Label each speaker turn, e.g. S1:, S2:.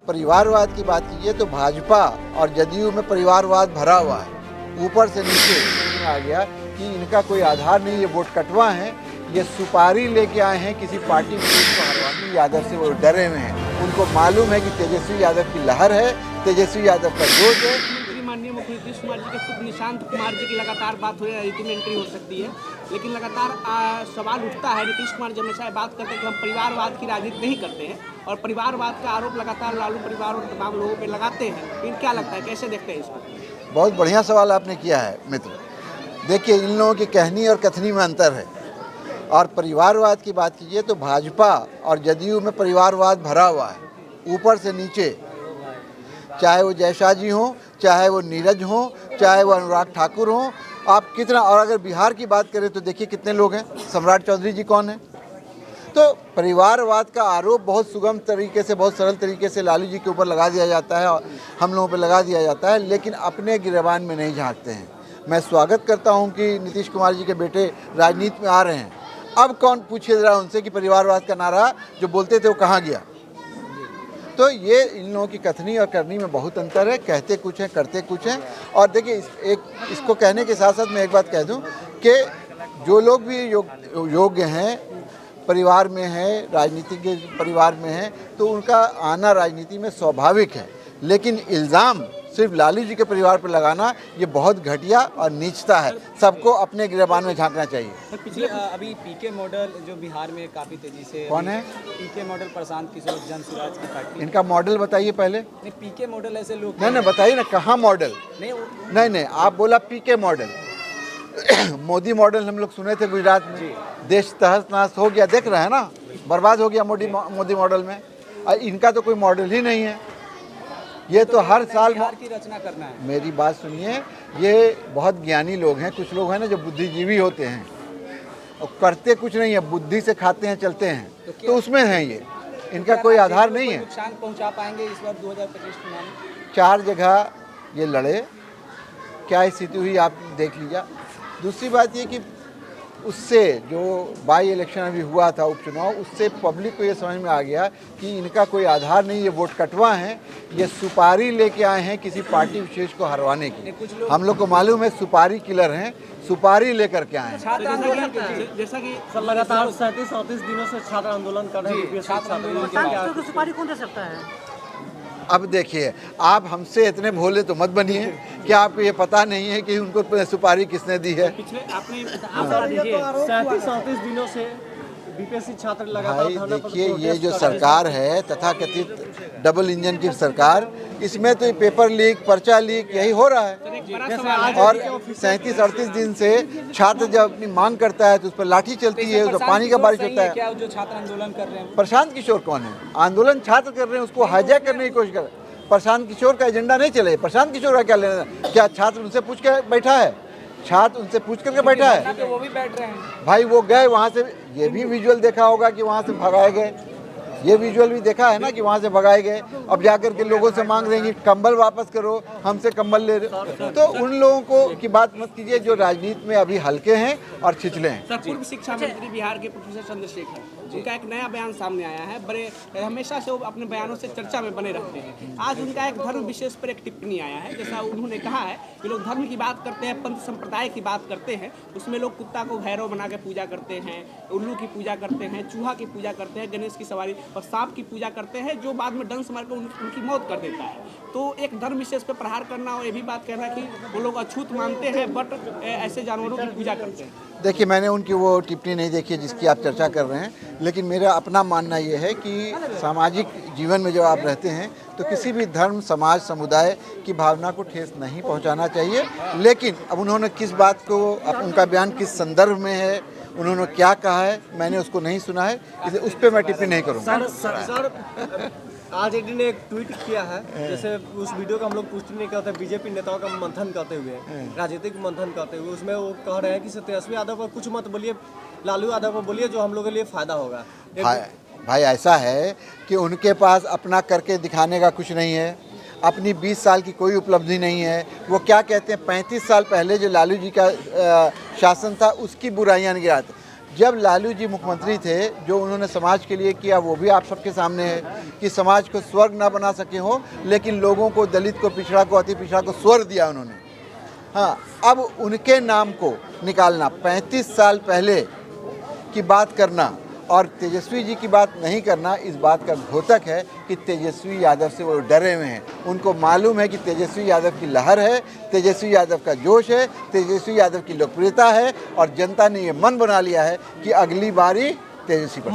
S1: परिवारवाद की बात कीजिए तो भाजपा और जदयू में परिवारवाद भरा हुआ है। ऊपर से नीचे में आ गया कि इनका कोई आधार नहीं, ये वोट कटवा हैं, ये सुपारी लेके आए हैं किसी पार्टी को हरवानी यादव से। वो डरे हुए हैं, उनको मालूम है कि तेजस्वी यादव की लहर है, तेजस्वी यादव का जोश है।
S2: माननीय मुख्यमंत्री नीतीश कुमार जी के पुत्र निशांत कुमार जी की लगातार बात हो रही है, में एंट्री हो सकती है, लेकिन लगातार सवाल उठता है। नीतीश कुमार जब हमेशा बात करते हैं कि हम परिवारवाद की राजनीति नहीं करते हैं, और परिवारवाद का आरोप लगातार लालू परिवार और तमाम लोगों पे लगाते हैं। लेकिन क्या लगता है, कैसे देखते हैं इसको?
S1: बहुत बढ़िया सवाल आपने किया है मित्र। देखिए, इन लोगों की कहनी और कथनी में अंतर है। और परिवारवाद की बात कीजिए तो भाजपा और जदयू में परिवारवाद भरा हुआ है, ऊपर से नीचे। चाहे वो जयशाह जी हों, चाहे वो नीरज हों, चाहे वो अनुराग ठाकुर हों, आप कितना। और अगर बिहार की बात करें तो देखिए कितने लोग हैं। सम्राट चौधरी जी कौन है? तो परिवारवाद का आरोप बहुत सुगम तरीके से, बहुत सरल तरीके से लालू जी के ऊपर लगा दिया जाता है और हम लोगों पर लगा दिया जाता है, लेकिन अपने गिरबान में नहीं झांकते हैं। मैं स्वागत करता हूं कि नीतीश कुमार जी के बेटे राजनीति में आ रहे हैं। अब कौन पूछे जरा उनसे कि परिवारवाद का नारा जो बोलते थे वो कहाँ गया? तो ये इन लोगों की कथनी और करनी में बहुत अंतर है। कहते कुछ हैं, करते कुछ हैं। और देखिए, इसको कहने के साथ साथ मैं एक बात कह दूं कि जो लोग भी योग्य हैं, परिवार में हैं, राजनीति के परिवार में हैं, तो उनका आना राजनीति में स्वाभाविक है। लेकिन इल्ज़ाम सिर्फ लालू जी के परिवार पर लगाना ये बहुत घटिया और नीचता है। सबको अपने गिरबान में झांकना चाहिए।
S3: पिछले अभी पीके मॉडल जो बिहार में काफ़ी तेजी से,
S1: कौन है
S3: पीके मॉडल? प्रशांत किशोर, जन सुराज की पार्टी।
S1: इनका मॉडल बताइए पहले।
S3: नहीं, पीके मॉडल ऐसे लोग
S1: नहीं, बताइए ना, कहाँ मॉडल? नहीं, आप बोला पीके मॉडल। मोदी मॉडल हम लोग सुने थे गुजरात में, देश तहस नहस हो गया, देख रहे हैं ना, बर्बाद हो गया मोदी मॉडल में। इनका तो कोई मॉडल ही नहीं है। ये तो हर साल
S3: बिहार की रचना करना है।
S1: मेरी बात सुनिए, ये बहुत ज्ञानी लोग हैं। कुछ लोग हैं ना जो बुद्धिजीवी होते हैं और करते कुछ नहीं है, बुद्धि से खाते हैं, चलते हैं, तो उसमें हैं ये। इनका कोई आधार नहीं है।
S3: नुकसान पहुंचा पाएंगे इस बार 2025 चुनाव में?
S1: 4 जगह ये लड़े, क्या स्थिति हुई आप देख लीजिए। दूसरी बात ये कि उससे जो बाई इलेक्शन अभी हुआ था, उपचुनाव, उससे पब्लिक को ये समझ में आ गया कि इनका कोई आधार नहीं, ये वोट कटवा हैं, ये सुपारी लेके आए हैं किसी पार्टी विशेष को हरवाने की। हम लोग को मालूम है सुपारी किलर हैं, सुपारी लेकर के आए हैं।
S2: जैसा कि
S3: लगातार 37-38 दिनों से छात्र आंदोलन कर रहे हैं।
S2: सुपारी कौन दे सकता है?
S1: अब देखिए, आप हमसे इतने भोले तो मत बनिए। क्या आपको ये पता नहीं है कि उनको सुपारी किसने दी है?
S2: पिछले आपने
S3: 37-38 दिनों से बीपीएससी छात्र लगातार
S1: भाई देखिए, ये जो सरकार है तथाकथित डबल इंजन की सरकार, इसमें तो ये पेपर लीक, पर्चा लीक यही हो रहा है। और 37-38 दिन से छात्र जब अपनी मांग करता है तो उस पर लाठी चलती है, उस पर पानी का बारिश होता है।
S3: क्या जो छात्र आंदोलन कर रहे हैं?
S1: प्रशांत किशोर कौन है? आंदोलन छात्र कर रहे हैं, उसको हाईजैक करने की कोशिश कर रहे हैं। प्रशांत किशोर का एजेंडा नहीं चले। प्रशांत किशोर का क्या लेना? क्या छात्र उनसे पूछ के बैठा है? छात्र उनसे पूछ करके बैठा है?
S3: वो भी बैठ रहे हैं
S1: भाई। वो गए वहाँ से, ये भी विजुअल देखा होगा कि वहाँ से भगाए गए। ये विजुअल भी देखा है ना कि वहाँ से भगाए गए। अब जाकर के लोगों से मांग रहे हैं कि कंबल वापस करो, हमसे कंबल ले रहे। तो उन लोगों को की बात मत कीजिए जो राजनीति में अभी हल्के हैं और छिछले हैं।
S2: सर, पूर्व शिक्षा मंत्री बिहार के प्रोफेसर चंद्रशेखर, उनका एक नया बयान सामने आया है। बड़े हमेशा से वो अपने बयानों से चर्चा में बने रहते हैं। आज उनका एक धर्म विशेष पर एक टिप्पणी आया है। जैसा उन्होंने कहा है कि लोग धर्म की बात करते हैं, पंथ संप्रदाय की बात करते हैं, उसमें लोग कुत्ता को भैरव बना के पूजा करते हैं, उल्लू की पूजा करते हैं, चूहा की पूजा करते हैं, गणेश की सवारी और सांप की पूजा करते हैं, जो बाद में डंस मार कर उनकी मौत कर देता है। तो एक धर्म विशेष पर प्रहार करना और ये भी बात कहना कि वो लोग अछूत मानते हैं, बट ऐसे जानवरों की पूजा करते हैं।
S1: देखिए, मैंने उनकी वो टिप्पणी नहीं देखी जिसकी आप चर्चा कर रहे हैं, लेकिन मेरा अपना मानना ये है कि सामाजिक जीवन में जब आप रहते हैं तो किसी भी धर्म, समाज, समुदाय की भावना को ठेस नहीं पहुंचाना चाहिए। लेकिन अब उन्होंने किस बात को, उनका बयान किस संदर्भ में है, उन्होंने क्या कहा है, मैंने उसको नहीं सुना है, इसलिए उस पर मैं टिप्पणी नहीं करूँगा।
S4: सर, आज एक दिन ने एक ट्वीट किया है, जैसे उस वीडियो का हम लोग पुष्टि नहीं करते, बीजेपी नेताओं का मंथन करते हुए, राजनीतिक मंथन करते हुए, उसमें वो कह रहे हैं कि तेजस्वी यादव पर कुछ मत बोलिए, लालू यादव पर बोलिए, जो हम लोगों के लिए फायदा होगा।
S1: भाई ऐसा है कि उनके पास अपना करके दिखाने का कुछ नहीं है, अपनी 20 साल की कोई उपलब्धि नहीं है। वो क्या कहते हैं, 35 साल पहले जो लालू जी का शासन था उसकी बुराइयां गिराते। जब लालू जी मुख्यमंत्री थे, जो उन्होंने समाज के लिए किया वो भी आप सबके सामने है कि समाज को स्वर्ग ना बना सके हो, लेकिन लोगों को, दलित को, पिछड़ा को, अति पिछड़ा को स्वर्ग दिया उन्होंने। हाँ, अब उनके नाम को निकालना, 35 साल पहले की बात करना और तेजस्वी जी की बात नहीं करना, इस बात का द्योतक है कि तेजस्वी यादव से वो डरे हुए हैं। उनको मालूम है कि तेजस्वी यादव की लहर है, तेजस्वी यादव का जोश है, तेजस्वी यादव की लोकप्रियता है और जनता ने ये मन बना लिया है कि अगली बारी तेजस्वी पर।